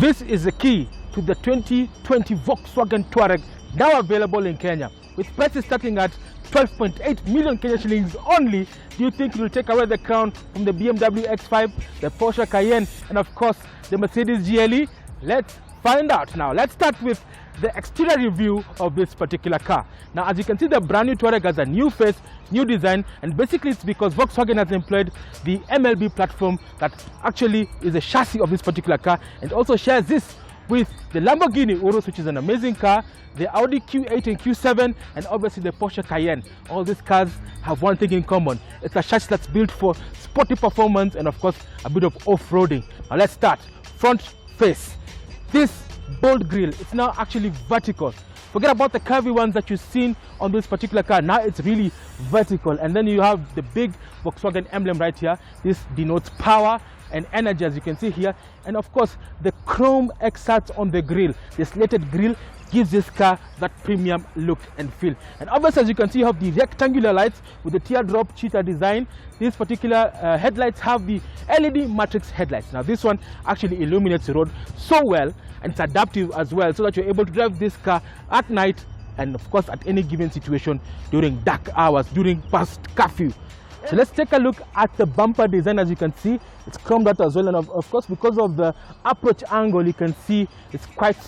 This is the key to the 2020 Volkswagen Touareg, now available in Kenya. With prices starting at 12.8 million Kenya shillings only, do you think it will take away the crown from the BMW X5, the Porsche Cayenne, and of course the Mercedes GLE? Let's find out now. Let's start with the exterior review of this particular car. Now, as you can see, the brand new Touareg has a new face, new design, and basically it's because Volkswagen has employed the MLB platform that actually is the chassis of this particular car, and also shares this with the Lamborghini Urus, which is an amazing car, the Audi Q8 and Q7, and obviously the Porsche Cayenne. All these cars have one thing in common: it's a chassis that's built for sporty performance and of course a bit of off-roading. Now let's start. Front face. This bold grille, it's now actually vertical. Forget about the curvy ones that you've seen on this particular car. Now it's really vertical, and then you have the big Volkswagen emblem right here. This denotes power and energy, as you can see here, and of course the chrome excerpts on the grille, the slated grille, gives this car that premium look and feel. And obviously, as you can see, you have the rectangular lights with the teardrop cheetah design. These particular headlights have the LED matrix headlights. Now this one actually illuminates the road so well, and it's adaptive as well, so that you're able to drive this car at night and of course at any given situation during dark hours, during past curfew. So let's take a look at the bumper design. As you can see, it's chromed out as well, and of course because of the approach angle, you can see it's quite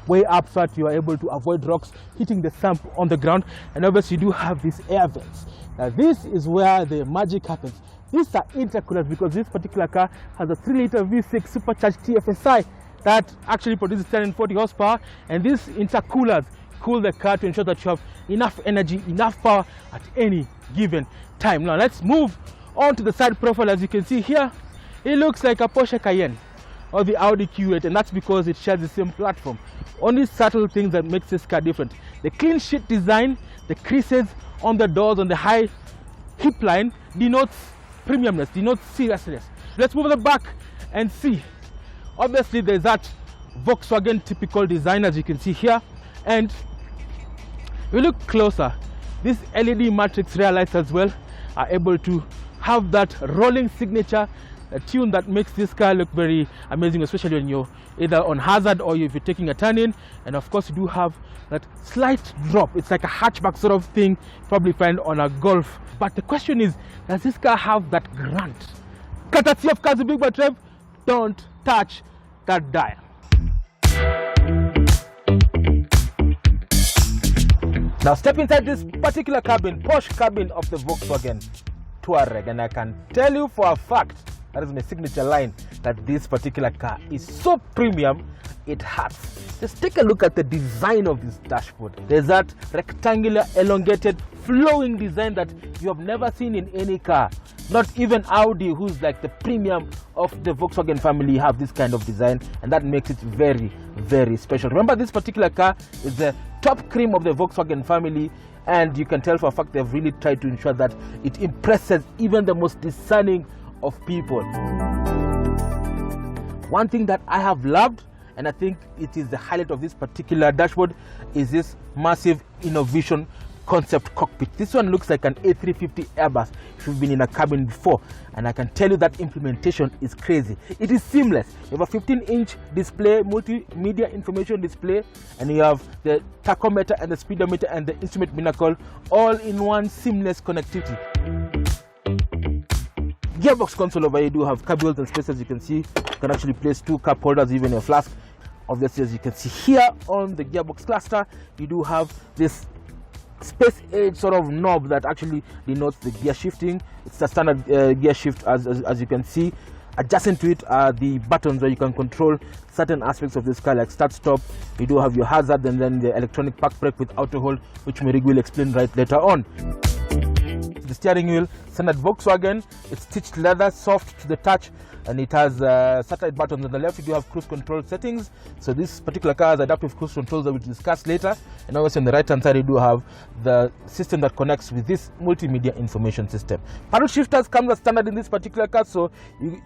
way up so that you are able to avoid rocks hitting the sump on the ground. And obviously you do have these air vents. Now this is where the magic happens. These are intercoolers because this particular car has a 3-liter V6 supercharged TFSI that actually produces 140 horsepower, and these intercoolers cool the car to ensure that you have enough energy, enough power at any given time. Now let's move on to the side profile. As you can see here, it looks like a Porsche Cayenne or the Audi Q8, and that's because it shares the same platform. Only subtle things that makes this car different: the clean sheet design, the creases on the doors, on the high hip line denotes premiumness, denotes seriousness. Let's move to the back and see. Obviously there's that Volkswagen typical design, as you can see here, and if you look closer, these LED matrix rear lights as well are able to have that rolling signature tune that makes this car look very amazing, especially when you're either on hazard or if you're taking a turn in. And of course you do have that slight drop. It's like a hatchback sort of thing you probably find on a Golf. But the question is, does this car have that grunt? Courtesy of cars with Big Boy Trev. Don't touch that dial. Now step inside this particular cabin, posh cabin of the Volkswagen Touareg, and I can tell you for a fact, that is my signature line, that this particular car is so premium it hurts. Just take a look at the design of this dashboard. There's that rectangular, elongated, flowing design that you have never seen in any car. Not even Audi, who's like the premium of the Volkswagen family, have this kind of design, and that makes it very, very special. Remember, this particular car is the top cream of the Volkswagen family, and you can tell for a fact they've really tried to ensure that it impresses even the most discerning of people. One thing that I have loved, and I think it is the highlight of this particular dashboard, is this massive innovation concept cockpit. This one looks like an A350 Airbus if you've been in a cabin before, and I can tell you that implementation is crazy. It is seamless. You have a 15-inch display, multimedia information display, and you have the tachometer and the speedometer and the instrument binnacle all in one seamless connectivity. Gearbox console over here, you do have cubbyholes and space. As you can see, you can actually place 2 cup holders, even a flask. Obviously, as you can see here on the gearbox cluster, you do have this space age sort of knob that actually denotes the gear shifting. It's a standard gear shift, as you can see. Adjacent to it are the buttons where you can control certain aspects of this car, like start, stop. You do have your hazard, and then the electronic park brake with auto hold, which Merig will explain right later on. The steering wheel, standard Volkswagen, it's stitched leather, soft to the touch, and it has satellite buttons. On the left you do have cruise control settings, so this particular car has adaptive cruise controls that we'll discuss later. And obviously on the right hand side you do have the system that connects with this multimedia information system. Paddle shifters come as standard in this particular car, so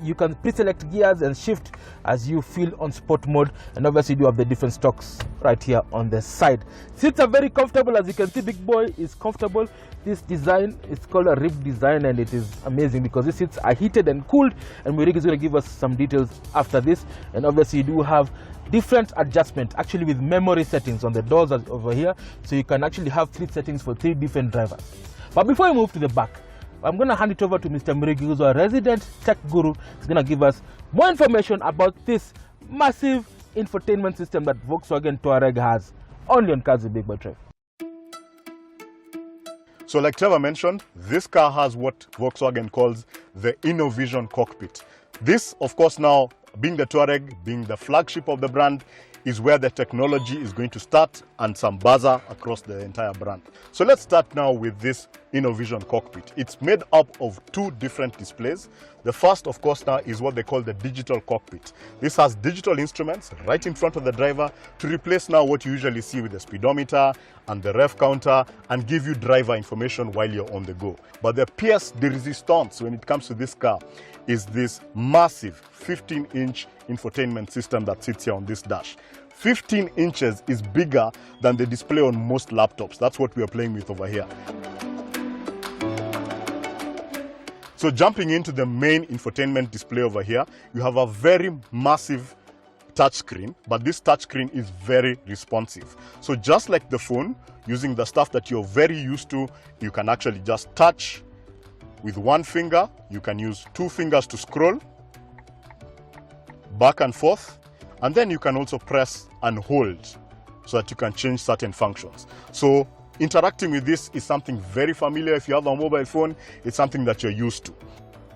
you can pre-select gears and shift as you feel on sport mode. And obviously you do have the different stocks right here on the side. Seats are very comfortable. As you can see, Big Boy is comfortable. This design is called a rib design, design, and it is amazing because these seats are heated and cooled, and Murik is going to give us some details after this. And obviously you do have different adjustment actually with memory settings on the doors over here, so you can actually have 3 settings for 3 different drivers. But before we move to the back, I'm going to hand it over to Mr. Murigi, who's our resident tech guru. He's going to give us more information about this massive infotainment system that Volkswagen Touareg has, only on Cars with Big Boy Trev. So like Trevor mentioned, this car has what Volkswagen calls the InnoVision cockpit. This, of course, now being the Touareg, being the flagship of the brand, is where the technology is going to start, and some buzzer across the entire brand. So let's start now with this InnoVision cockpit. It's made up of 2 different displays. The first, of course, now is what they call the digital cockpit. This has digital instruments right in front of the driver to replace now what you usually see with the speedometer and the rev counter, and give you driver information while you're on the go. But the pièce de résistance when it comes to this car is this massive 15-inch infotainment system that sits here on this dash. 15 inches is bigger than the display on most laptops. That's what we are playing with over here. So jumping into the main infotainment display over here, you have a very massive touchscreen, but this touchscreen is very responsive. So just like the phone, using the stuff that you're very used to, you can actually just touch with 1 finger. You can use 2 fingers to scroll back and forth, and then you can also press and hold so that you can change certain functions. So interacting with this is something very familiar. If you have a mobile phone, it's something that you're used to.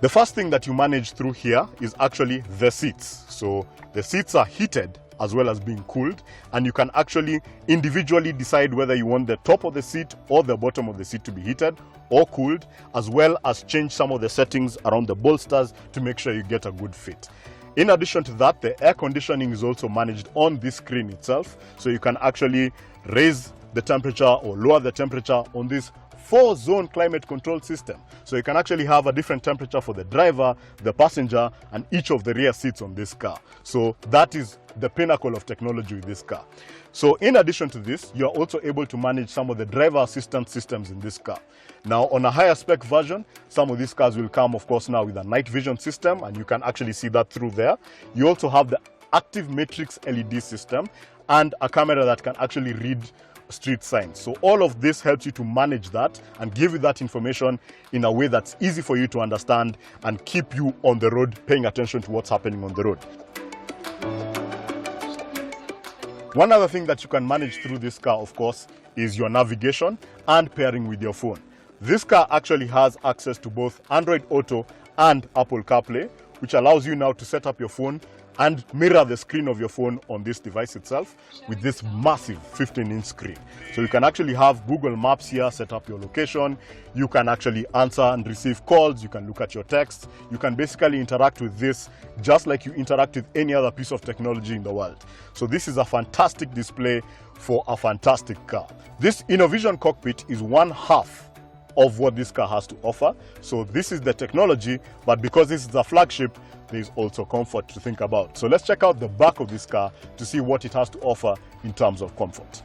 The first thing that you manage through here is actually the seats. So the seats are heated as well as being cooled, and you can actually individually decide whether you want the top of the seat or the bottom of the seat to be heated or cooled, as well as change some of the settings around the bolsters to make sure you get a good fit. In addition to that, the air conditioning is also managed on this screen itself, so you can actually raise the temperature or lower the temperature on this 4-zone climate control system. So you can actually have a different temperature for the driver, the passenger, and each of the rear seats on this car. So that is the pinnacle of technology with this car. So in addition to this, you are also able to manage some of the driver assistance systems in this car. Now on a higher spec version, some of these cars will come, of course, now with a night vision system, and you can actually see that through there. You also have the active matrix LED system and a camera that can actually read street signs. So all of this helps you to manage that and give you that information in a way that's easy for you to understand and keep you on the road paying attention to what's happening on the road. One other thing that you can manage through this car, of course, is your navigation and pairing with your phone. This car actually has access to both Android Auto and Apple CarPlay, which allows you now to set up your phone and mirror the screen of your phone on this device itself with this massive 15-inch screen. So you can actually have Google Maps here, set up your location, you can actually answer and receive calls, you can look at your texts, you can basically interact with this just like you interact with any other piece of technology in the world. So this is a fantastic display for a fantastic car. This InnoVision cockpit is 1/2 of what this car has to offer. So this is the technology, but because this is a flagship, there's also comfort to think about. So let's check out the back of this car to see what it has to offer in terms of comfort.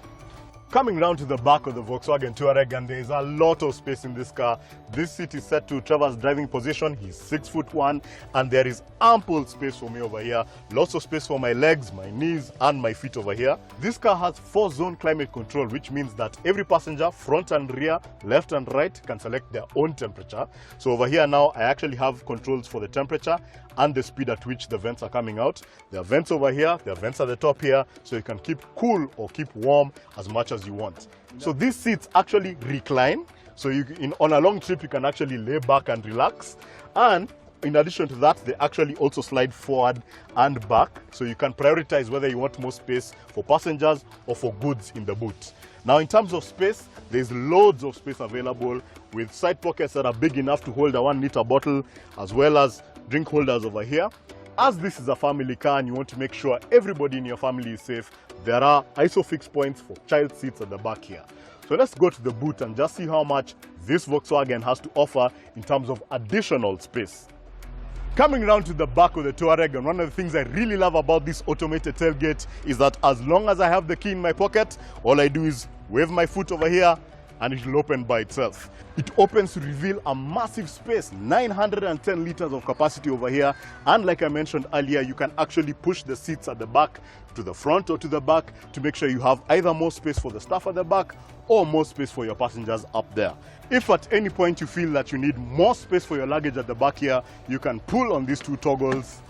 Coming round to the back of the Volkswagen Touareg, and there is a lot of space in this car. This seat is set to Trevor's driving position. He's 6'1", and there is ample space for me over here. Lots of space for my legs, my knees, and my feet over here. This car has 4-zone climate control, which means that every passenger, front and rear, left and right, can select their own temperature. So over here now, I actually have controls for the temperature and the speed at which the vents are coming out. There are vents over here, there are vents at the top here, so you can keep cool or keep warm as much as you want. So these seats actually recline, so on a long trip you can actually lay back and relax. And in addition to that, they actually also slide forward and back, so you can prioritize whether you want more space for passengers or for goods in the boot. Now in terms of space, there's loads of space available with side pockets that are big enough to hold a 1-liter bottle, as well as drink holders over here. As this is a family car and you want to make sure everybody in your family is safe, there are ISOFIX points for child seats at the back here. So let's go to the boot and just see how much this Volkswagen has to offer in terms of additional space. Coming around to the back of the Touareg, and one of the things I really love about this automated tailgate is that as long as I have the key in my pocket, all I do is wave my foot over here, and it will open by itself. It opens to reveal a massive space, 910 liters of capacity over here. And like I mentioned earlier, you can actually push the seats at the back to the front or to the back to make sure you have either more space for the staff at the back or more space for your passengers up there. If at any point you feel that you need more space for your luggage at the back here, you can pull on these two toggles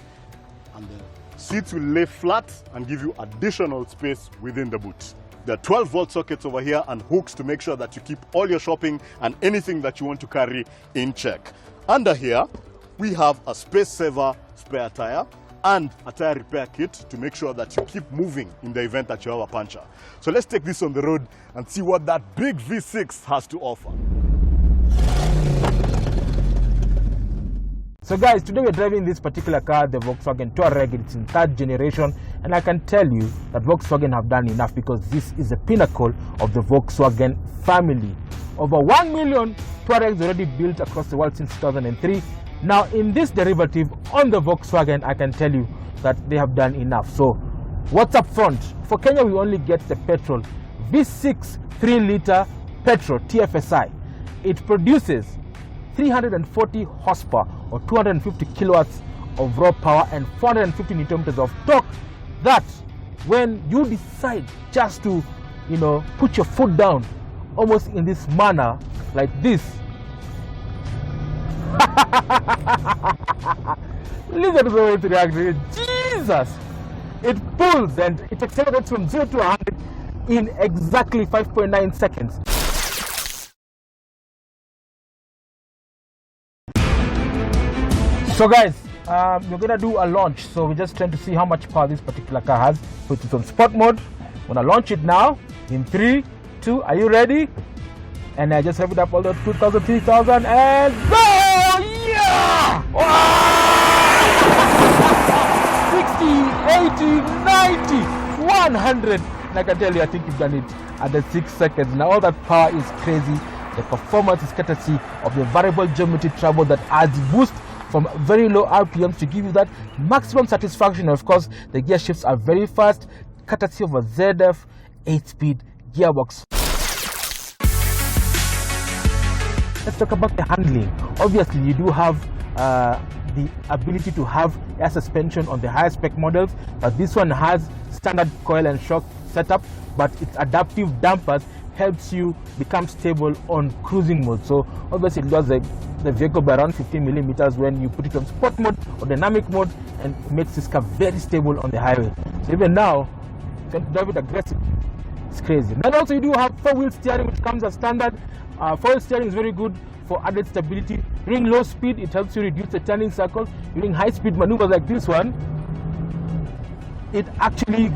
and the seats will lay flat and give you additional space within the boot. There are 12-volt sockets over here and hooks to make sure that you keep all your shopping and anything that you want to carry in check. Under here, we have a space saver spare tire and a tire repair kit to make sure that you keep moving in the event that you have a puncture. So let's take this on the road and see what that big V6 has to offer. So guys, today we're driving this particular car, the Volkswagen Touareg. It's in 3rd generation, and I can tell you that Volkswagen have done enough, because this is the pinnacle of the Volkswagen family. Over 1 million Touaregs already built across the world since 2003. Now in this derivative on the Volkswagen, I can tell you that they have done enough. So what's up front? For Kenya, we only get the petrol V6 3-liter petrol TFSI. It produces 340 horsepower or 250 kilowatts of raw power and 450 newton meters of torque. That when you decide just to, put your foot down almost in this manner like this, listen to the way it reacts. Jesus! It pulls and it accelerates from 0 to 100 in exactly 5.9 seconds. So guys, we're gonna do a launch. So we're just trying to see how much power this particular car has. Put it on sport mode. I'm gonna launch it now in 3, 2. Are you ready? And I just have it up all the 2,000, 3,000, and go! Yeah! Wow! 60, 80, 90, 100. And I can tell you, I think you've done it at the 6 seconds. Now all that power is crazy. The performance is courtesy of the variable geometry turbo that adds boost from very low RPMs to give you that maximum satisfaction. Of course, the gear shifts are very fast, courtesy of a ZF 8-speed gearbox. Let's talk about the handling. Obviously, you do have the ability to have air suspension on the higher spec models, but this one has standard coil and shock setup, but its adaptive dampers helps you become stable on cruising mode. So obviously it does the vehicle by around 15 millimeters when you put it on sport mode or dynamic mode, and it makes this car very stable on the highway. So even now, you can drive it aggressively. It's crazy. And also you do have 4-wheel steering, which comes as standard. 4-wheel steering is very good for added stability. During low speed, it helps you reduce the turning circle. During high speed maneuvers like this one, it actually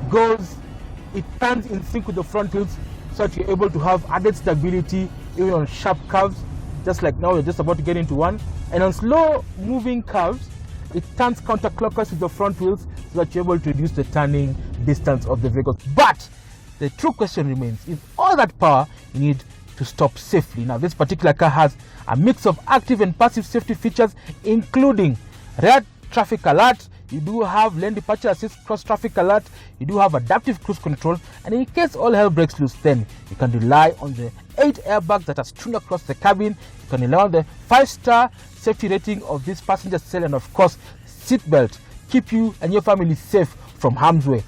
turns in sync with the front wheels, so that you're able to have added stability even on sharp curves, just like now we're just about to get into one. And on slow moving curves, it turns counterclockwise with the front wheels, so that you're able to reduce the turning distance of the vehicle. But the true question remains, is all that power you need to stop safely? Now this particular car has a mix of active and passive safety features, including rear traffic alert. You do have lane departure assist, cross traffic alert. You do have adaptive cruise control, and in case all hell breaks loose, then you can rely on the 8 airbags that are strewn across the cabin. You can rely on the 5-star safety rating of this passenger cell, and of course seatbelt keep you and your family safe from harm's way.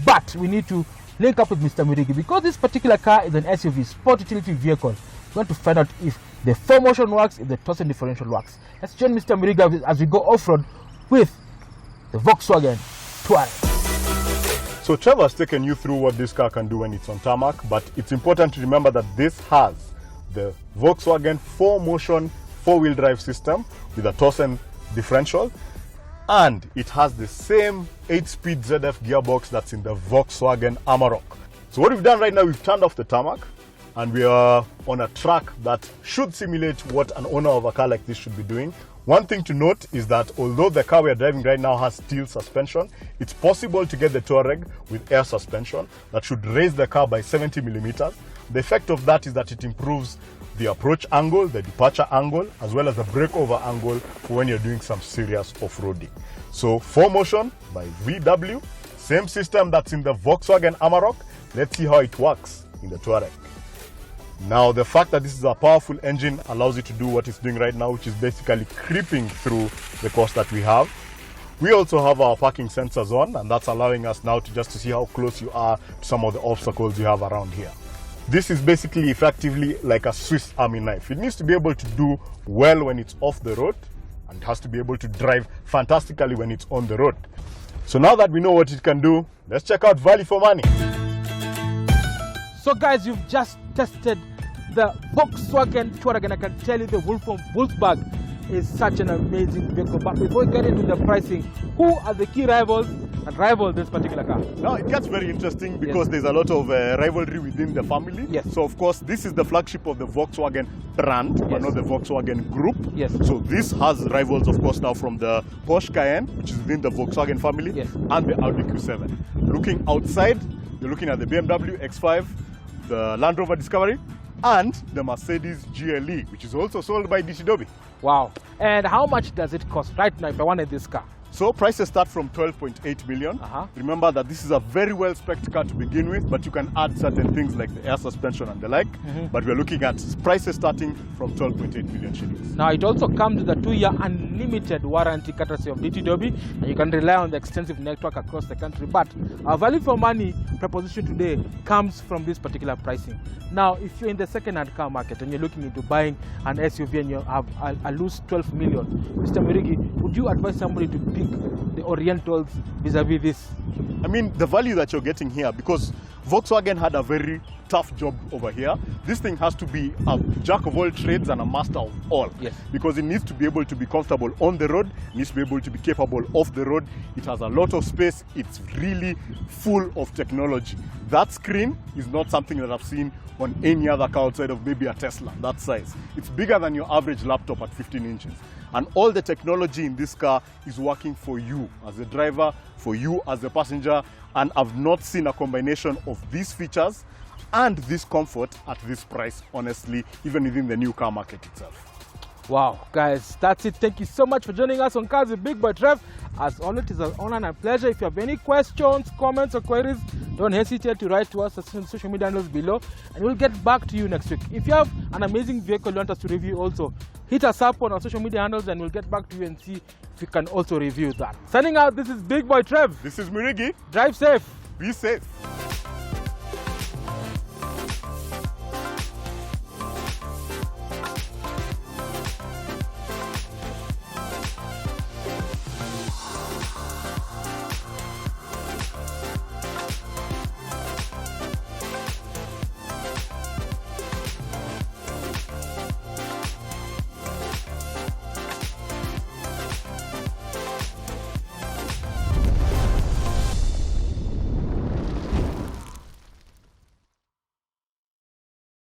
But we need to link up with Mr. Murigi, because this particular car is an SUV, sport utility vehicle. We want to find out if the 4Motion works, if the toss and differential works. Let's join Mr. Murigi as we go off-road with the Volkswagen Touareg. So Trevor has taken you through what this car can do when it's on tarmac, but it's important to remember that this has the Volkswagen 4Motion 4-wheel drive system with a toss and differential, and it has the same 8-speed ZF gearbox that's in the Volkswagen Amarok. So what we've done right now, we've turned off the tarmac and we are on a track that should simulate what an owner of a car like this should be doing. One thing to note is that although the car we are driving right now has steel suspension, it's possible to get the Touareg with air suspension that should raise the car by 70 millimeters. The effect of that is that it improves the approach angle, the departure angle, as well as the breakover angle for when you're doing some serious off-roading. So 4Motion by VW, same system that's in the Volkswagen Amarok. Let's see how it works in the Touareg. Now, the fact that this is a powerful engine allows it to do what it's doing right now, which is basically creeping through the course that we have. We also have our parking sensors on, and that's allowing us now to see how close you are to some of the obstacles you have around here. This is basically effectively like a Swiss Army knife. It needs to be able to do well when it's off the road, and it has to be able to drive fantastically when it's on the road. So now that we know what it can do, let's check out value for money. So guys, you've just tested the Volkswagen Touareg, and I can tell you the Wolf from Wolfsburg is such an amazing vehicle. But before we get into the pricing, who are the key rivals and rival this particular car? Now it gets very interesting because there's a lot of rivalry within the family. Yes. So of course this is the flagship of the Volkswagen brand, but not the Volkswagen group. Yes. So this has rivals of course now from the Porsche Cayenne, which is within the Volkswagen family, and the Audi Q7. Looking outside, you're looking at the BMW X5, the Land Rover Discovery, and the Mercedes GLE, which is also sold by VW. Wow. And how much does it cost right now if I wanted this car? So prices start from 12.8 million. Remember that this is a very well spec'd car to begin with, but you can add certain things like the air suspension and the like. But we're looking at prices starting from 12.8 million shillings. Now it also comes with a 2-year unlimited warranty courtesy of VW, and you can rely on the extensive network across the country. But our value for money proposition today comes from this particular pricing. Now, if you're in the second-hand car market and you're looking into buying an SUV and you have a loose 12 million, Mr. Murigi, would you advise somebody to pick the Orientals vis-a-vis this? I mean, the value that you're getting here, because Volkswagen had a very tough job over here. This thing has to be a jack of all trades and a master of all. Yes. Because it needs to be able to be comfortable on the road, it needs to be able to be capable off the road. It has a lot of space. It's really full of technology. That screen is not something that I've seen on any other car outside of maybe a Tesla, that size. It's bigger than your average laptop at 15 inches. And all the technology in this car is working for you as a driver, for you as a passenger, and I've not seen a combination of these features and this comfort at this price, honestly, even within the new car market itself. Wow, guys, that's it. Thank you so much for joining us on Cars with Big Boy Trev. As always, it's an honor and a pleasure. If you have any questions, comments, or queries, don't hesitate to write to us on social media handles below, and we'll get back to you next week. If you have an amazing vehicle you want us to review also, hit us up on our social media handles and we'll get back to you and see if we can also review that. Signing out, this is Big Boy Trev. This is Murigi. Drive safe. Be safe.